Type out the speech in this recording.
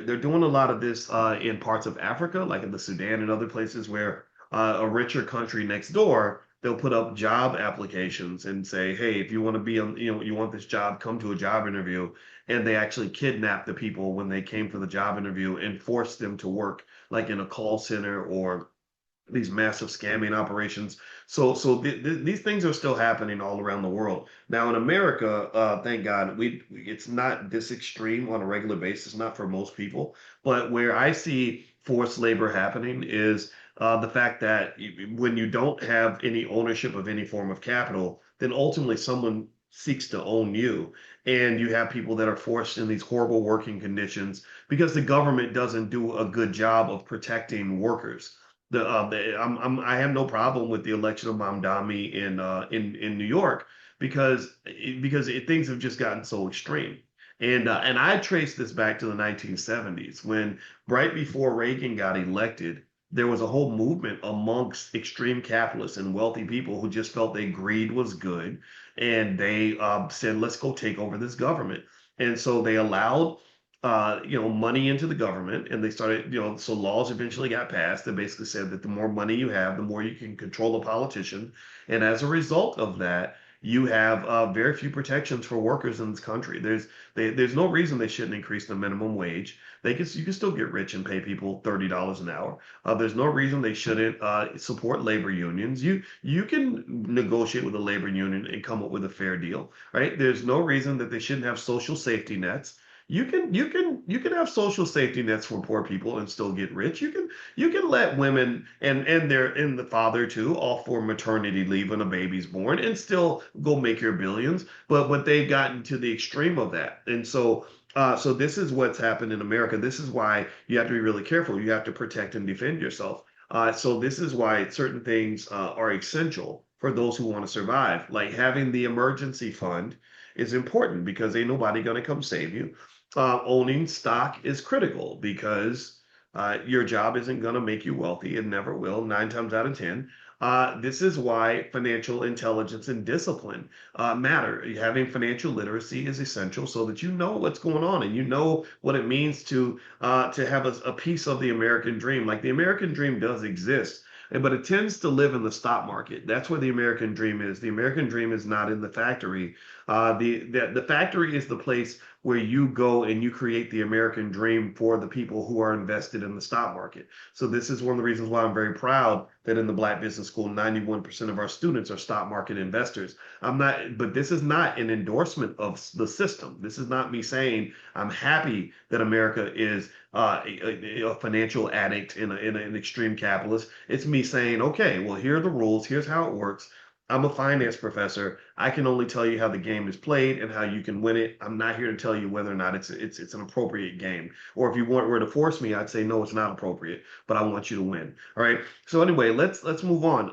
they're doing a lot of this in parts of Africa, like in the Sudan and other places where a richer country next door, they'll put up job applications and say, hey, if you want to be on, you want this job, come to a job interview. And they actually kidnap the people when they came for the job interview and force them to work like in a call center or these massive scamming operations. These things are still happening all around the world. Now in America, thank God, it's not this extreme on a regular basis, not for most people. But where I see forced labor happening is the fact that when you don't have any ownership of any form of capital, then ultimately someone seeks to own you. And you have people that are forced in these horrible working conditions because the government doesn't do a good job of protecting workers. I have no problem with the election of Mamdani in New York because things have just gotten so extreme. And I trace this back to the 1970s when right before Reagan got elected, there was a whole movement amongst extreme capitalists and wealthy people who just felt that greed was good, and they said, "Let's go take over this government." And so they allowed money into the government, and they started, so laws eventually got passed that basically said that the more money you have, the more you can control a politician. And as a result of that, you have very few protections for workers in this country. There's no reason they shouldn't increase the minimum wage. You can still get rich and pay people $30 an hour. There's no reason they shouldn't support labor unions. You can negotiate with a labor union and come up with a fair deal, right? There's no reason that they shouldn't have social safety nets. You can have social safety nets for poor people and still get rich. You can let women and the father too off for maternity leave when a baby's born and still go make your billions. But they've gotten to the extreme of that. And so this is what's happened in America. This is why you have to be really careful. You have to protect and defend yourself. So this is why certain things are essential for those who want to survive. Like having the emergency fund is important because ain't nobody going to come save you. Owning stock is critical because your job isn't going to make you wealthy. It never will, 9 times out of 10. This is why financial intelligence and discipline matter. Having financial literacy is essential so that you know what's going on and you know what it means to have a piece of the American dream. Like the American dream does exist, but it tends to live in the stock market. That's where the American dream is. The American dream is not in the factory. The factory is the place where you go and you create the American dream for the people who are invested in the stock market. So this is one of the reasons why I'm very proud that in the Black Business School, 91% of our students are stock market investors. But this is not an endorsement of the system. This is not me saying I'm happy that America is a financial addict and an extreme capitalist. It's me saying, okay, well, here are the rules. Here's how it works. I'm a finance professor. I can only tell you how the game is played and how you can win it. I'm not here to tell you whether or not it's an appropriate game. Or if you were to force me, I'd say no, it's not appropriate, but I want you to win. All right. So anyway, let's move on.